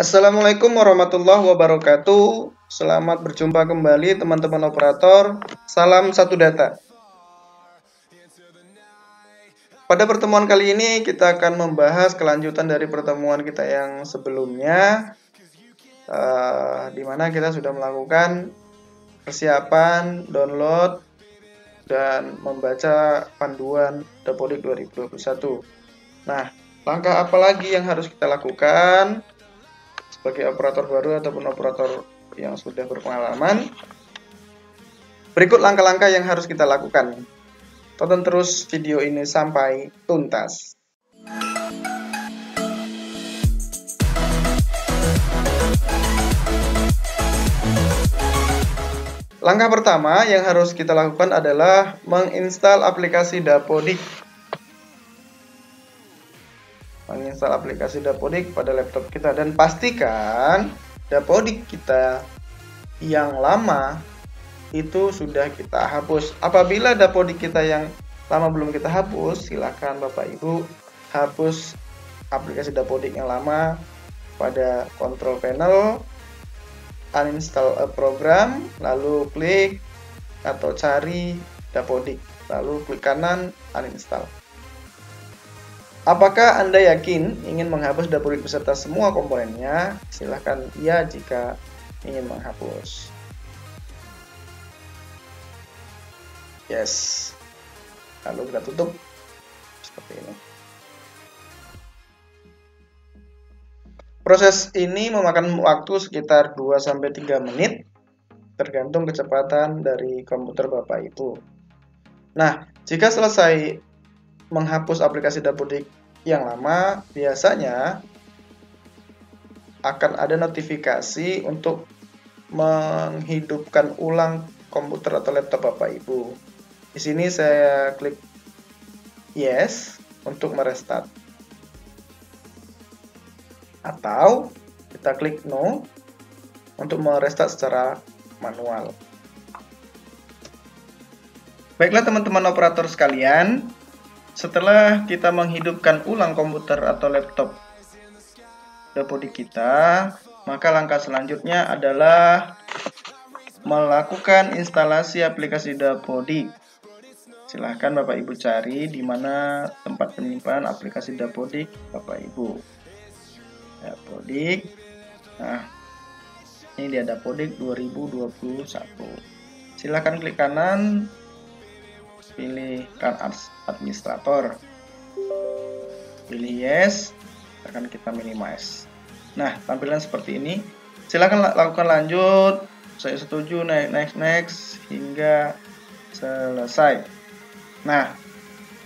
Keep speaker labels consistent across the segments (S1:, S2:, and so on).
S1: Assalamualaikum warahmatullahi wabarakatuh. Selamat berjumpa kembali teman-teman operator. Salam satu data. Pada pertemuan kali ini kita akan membahas kelanjutan dari pertemuan kita yang sebelumnya, di mana kita sudah melakukan persiapan, download, dan membaca panduan Dapodik 2021. Nah, langkah apa lagi yang harus kita lakukan sebagai operator baru ataupun operator yang sudah berpengalaman? Berikut langkah-langkah yang harus kita lakukan. Tonton terus video ini sampai tuntas. Langkah pertama yang harus kita lakukan adalah menginstal aplikasi Dapodik. Menginstal aplikasi Dapodik pada laptop kita dan pastikan Dapodik kita yang lama itu sudah kita hapus. Apabila Dapodik kita yang lama belum kita hapus, silakan Bapak Ibu hapus aplikasi Dapodik yang lama pada control panel, uninstall a program, lalu klik atau cari Dapodik, lalu klik kanan uninstall. Apakah Anda yakin ingin menghapus Dapodik beserta semua komponennya? Silahkan ya jika ingin menghapus. Yes. Lalu kita tutup seperti ini. Proses ini memakan waktu sekitar 2-3 menit tergantung kecepatan dari komputer Bapak Ibu. Nah, jika selesai menghapus aplikasi Dapodik yang lama, biasanya akan ada notifikasi untuk menghidupkan ulang komputer atau laptop Bapak Ibu. Di sini saya klik yes untuk merestart. Atau kita klik no untuk merestart secara manual. Baiklah teman-teman operator sekalian, setelah kita menghidupkan ulang komputer atau laptop Dapodik kita, maka langkah selanjutnya adalah melakukan instalasi aplikasi Dapodik. Silahkan Bapak Ibu cari di mana tempat penyimpanan aplikasi Dapodik Bapak Ibu. Dapodik. Nah, ini dia Dapodik 2021. Silahkan klik kanan, pilih Run as Administrator. Pilih yes, akan kita minimize. Nah, tampilan seperti ini. Silahkan lakukan lanjut, saya setuju, next hingga selesai. Nah,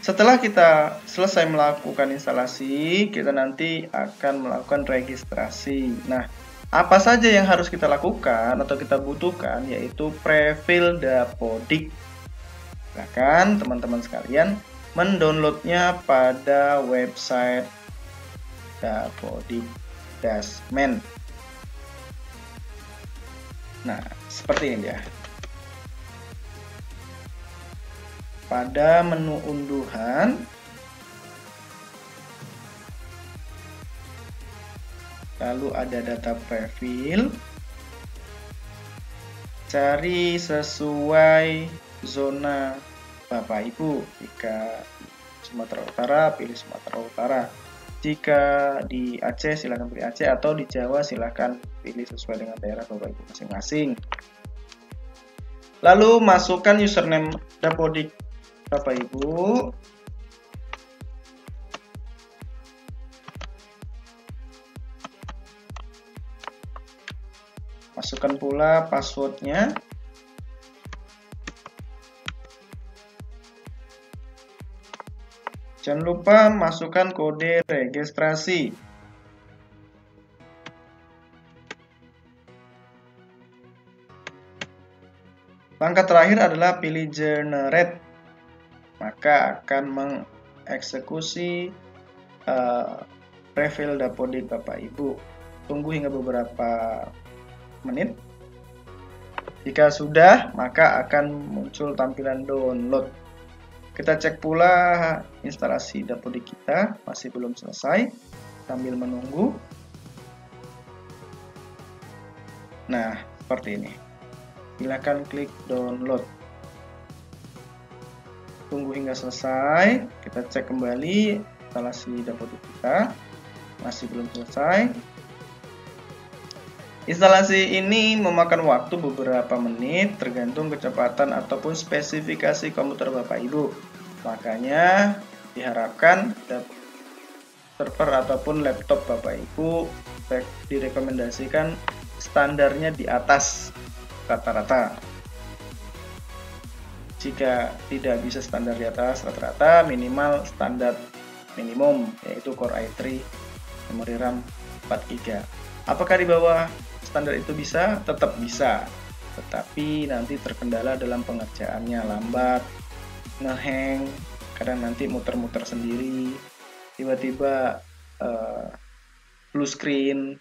S1: setelah kita selesai melakukan instalasi, kita nanti akan melakukan registrasi. Nah, apa saja yang harus kita lakukan atau kita butuhkan, yaitu prefill Dapodik. Silakan teman-teman sekalian mendownloadnya pada website Dapodik Dasmen. Nah, seperti ini ya. Pada menu unduhan, lalu ada data prefill, cari sesuai zona Bapak Ibu. Jika Sumatera Utara, pilih Sumatera Utara. Jika di Aceh, silakan pilih Aceh, atau di Jawa silakan pilih sesuai dengan daerah Bapak Ibu masing-masing. Lalu masukkan username Dapodik Bapak Ibu. Masukkan pula passwordnya. Jangan lupa masukkan kode registrasi. Langkah terakhir adalah pilih generate. Maka akan mengeksekusi prefill Dapodik Bapak Ibu. Tunggu hingga beberapa menit. Jika sudah, maka akan muncul tampilan download. Kita cek pula instalasi Dapodik kita, masih belum selesai. Sambil menunggu. Nah, seperti ini. Silakan klik download. Tunggu hingga selesai. Kita cek kembali instalasi Dapodik kita. Masih belum selesai. Instalasi ini memakan waktu beberapa menit tergantung kecepatan ataupun spesifikasi komputer Bapak Ibu. Makanya diharapkan server ataupun laptop Bapak Ibu direkomendasikan standarnya di atas rata-rata. Jika tidak bisa standar di atas rata-rata, minimal standar minimum yaitu Core i3 memori RAM 4GB. Apakah di bawah standar itu bisa? Tetap bisa, tetapi nanti terkendala dalam pengerjaannya, lambat, ngehang, kadang nanti muter-muter sendiri, tiba-tiba blue screen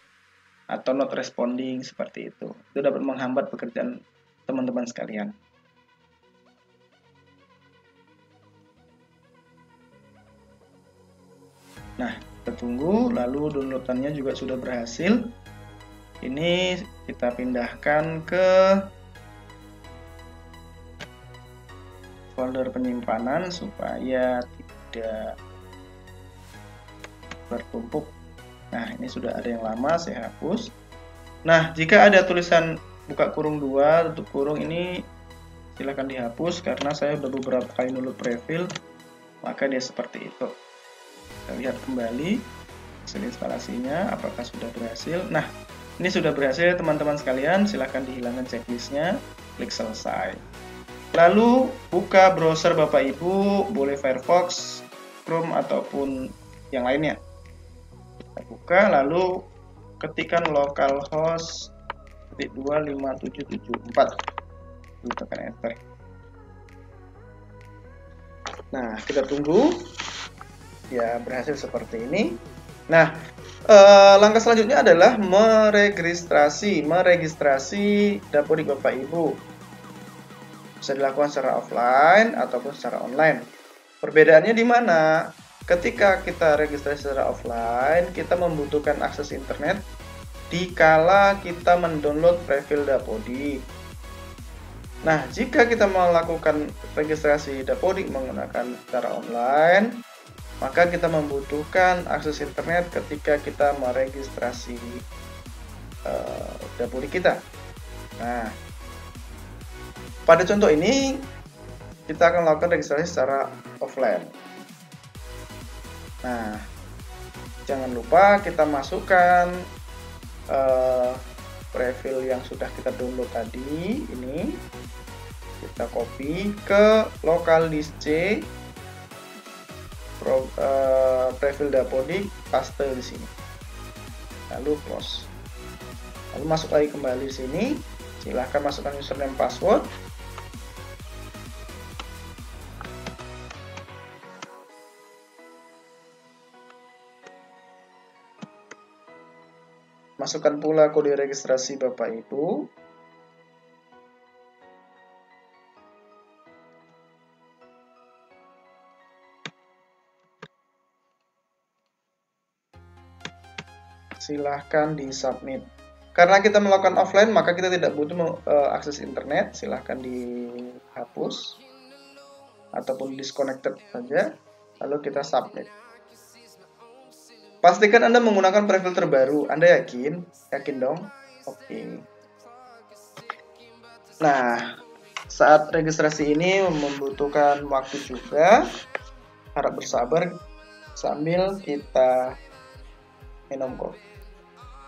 S1: atau not responding, seperti itu. Itu dapat menghambat pekerjaan teman-teman sekalian. Nah, kita tunggu, lalu downloadannya juga sudah berhasil. Ini kita pindahkan ke folder penyimpanan supaya tidak bertumpuk. Nah, ini sudah ada yang lama, saya hapus. Nah, jika ada tulisan buka kurung 2, tutup kurung, ini silahkan dihapus karena saya sudah beberapa kali download prefill, maka dia seperti itu. Kita lihat kembali hasil instalasinya, apakah sudah berhasil. Nah, ini sudah berhasil teman-teman sekalian, silahkan dihilangkan checklistnya, klik selesai. Lalu buka browser Bapak Ibu, boleh Firefox, Chrome ataupun yang lainnya. Kita buka, lalu ketikkan localhost 25774, lalu tekan enter. Nah, kita tunggu. Ya, berhasil seperti ini. Nah, langkah selanjutnya adalah meregistrasi Dapodik Bapak Ibu. Bisa dilakukan secara offline ataupun secara online. Perbedaannya di mana? Ketika kita registrasi secara offline, kita membutuhkan akses internet dikala kita mendownload prefill Dapodik. Nah, jika kita melakukan registrasi Dapodik menggunakan cara online, maka kita membutuhkan akses internet ketika kita meregistrasi Dapodik kita. Nah, pada contoh ini kita akan melakukan registrasi secara offline. Nah, jangan lupa kita masukkan prefill yang sudah kita download tadi. Ini kita copy ke local disk C, prefill Dapodik, paste di sini, lalu close, lalu masuk lagi kembali di sini. Silahkan masukkan username password. Masukkan pula kode registrasi Bapak Ibu. Silahkan di submit. Karena kita melakukan offline, maka kita tidak butuh akses internet. Silahkan dihapus ataupun disconnected saja, lalu kita submit. Pastikan Anda menggunakan prefill terbaru. Anda yakin? Yakin dong? Oke. Nah, saat registrasi ini membutuhkan waktu juga. Harap bersabar sambil kita minum kopi.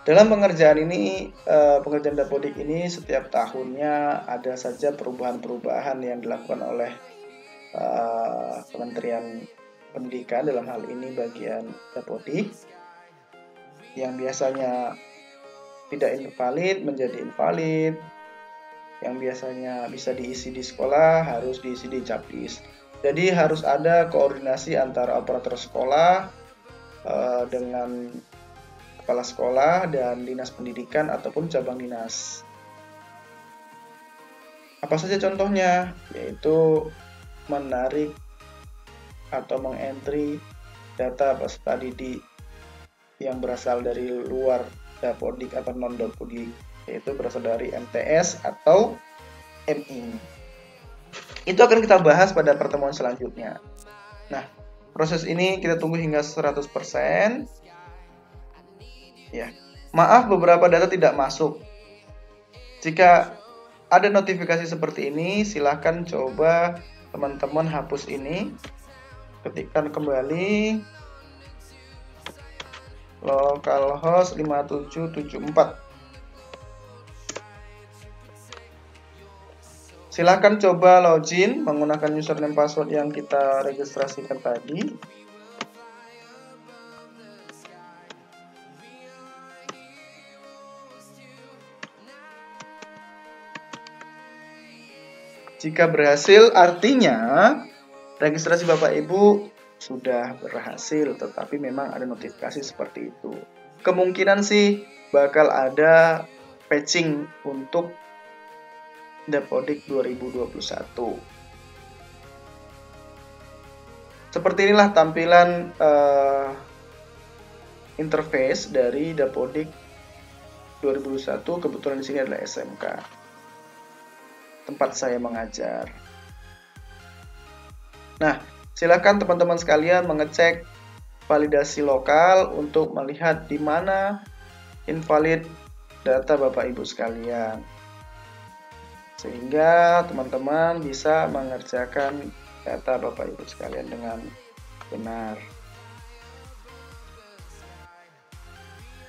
S1: Dalam pengerjaan ini, pengerjaan Dapodik ini setiap tahunnya ada saja perubahan-perubahan yang dilakukan oleh Kementerian Pendidikan, dalam hal ini bagian Dapodik, yang biasanya tidak invalid menjadi invalid, yang biasanya bisa diisi di sekolah harus diisi di Japdis. Jadi harus ada koordinasi antara operator sekolah dengan kepala sekolah dan dinas pendidikan ataupun cabang dinas. Apa saja contohnya? Yaitu menarik atau mengentry data peserta didik yang berasal dari luar Dapodik atau non Dapodik. yaitu berasal dari MTS atau MI. Itu akan kita bahas pada pertemuan selanjutnya. Nah, proses ini kita tunggu hingga 100%. Ya. Maaf, beberapa data tidak masuk. Jika ada notifikasi seperti ini, silahkan coba teman-teman hapus ini. Ketikkan kembali localhost 5774. Silahkan coba login menggunakan username password yang kita registrasikan tadi. Jika berhasil, artinya registrasi Bapak Ibu sudah berhasil, tetapi memang ada notifikasi seperti itu. Kemungkinan sih bakal ada patching untuk Dapodik 2021. Seperti inilah tampilan interface dari Dapodik 2021. Kebetulan di sini adalah SMK, tempat saya mengajar. Nah, silakan teman-teman sekalian mengecek validasi lokal untuk melihat di mana invalid data Bapak Ibu sekalian, sehingga teman-teman bisa mengerjakan data Bapak Ibu sekalian dengan benar.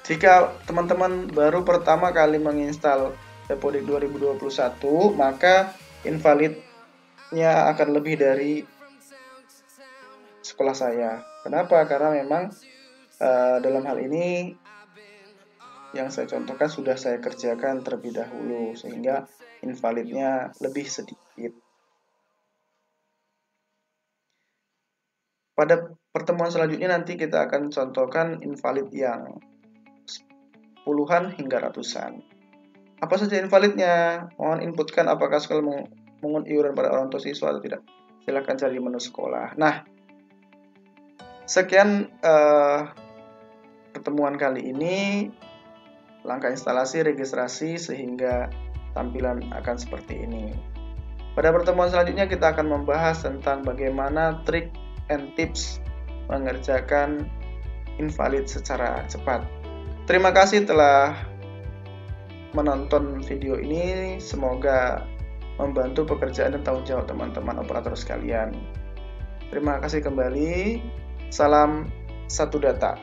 S1: Jika teman-teman baru pertama kali menginstal Dapodik 2021, maka invalidnya akan lebih dari sekolah saya. Kenapa? Karena memang dalam hal ini yang saya contohkan sudah saya kerjakan terlebih dahulu, sehingga invalidnya lebih sedikit. Pada pertemuan selanjutnya nanti kita akan contohkan invalid yang puluhan hingga ratusan. Apa saja invalidnya? Mohon inputkan apakah sekolah mengungut iuran pada orang tua siswa atau tidak. Silakan cari menu sekolah. Nah, sekian pertemuan kali ini. Langkah instalasi, registrasi, sehingga tampilan akan seperti ini. Pada pertemuan selanjutnya kita akan membahas tentang bagaimana trik and tips mengerjakan invalid secara cepat. Terima kasih telah menonton video ini. Semoga membantu pekerjaan dan tanggung jawab teman-teman operator sekalian. Terima kasih kembali. Salam satu data.